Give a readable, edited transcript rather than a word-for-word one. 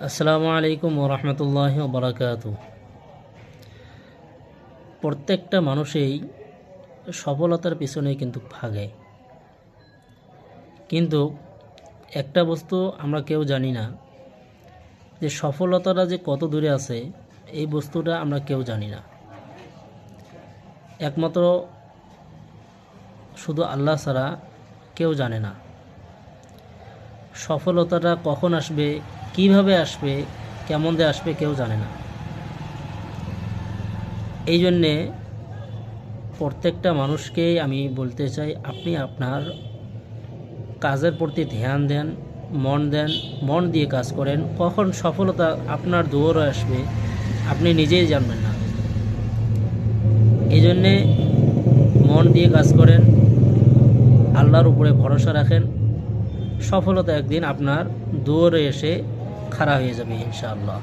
আসসালামু আলাইকুম ওরহমতুল্লাহি ওবরাকাতু। প্রত্যেকটা মানুষই সফলতার পিছনে কিন্তু ভাগে, কিন্তু একটা বস্তু আমরা কেউ জানি না যে সফলতাটা যে কত দূরে আছে, এই বস্তুটা আমরা কেউ জানি না। একমাত্র শুধু আল্লাহ ছাড়া কেউ জানে না সফলতাটা কখন আসবে, কিভাবে আসবে, কেমন দিয়ে আসবে, কেউ জানে না। এই জন্যে প্রত্যেকটা মানুষকেই আমি বলতে চাই, আপনি আপনার কাজের প্রতি ধ্যান দেন, মন দিয়ে কাজ করেন। কখন সফলতা আপনার দুয়ারে আসবে আপনি নিজেই জানবেন না। এই জন্যে মন দিয়ে কাজ করেন, আল্লাহর উপরে ভরসা রাখেন। সফলতা একদিন আপনার দুয়ারে এসে খাড়া হয়ে যাবে ইনশাআল্লাহ।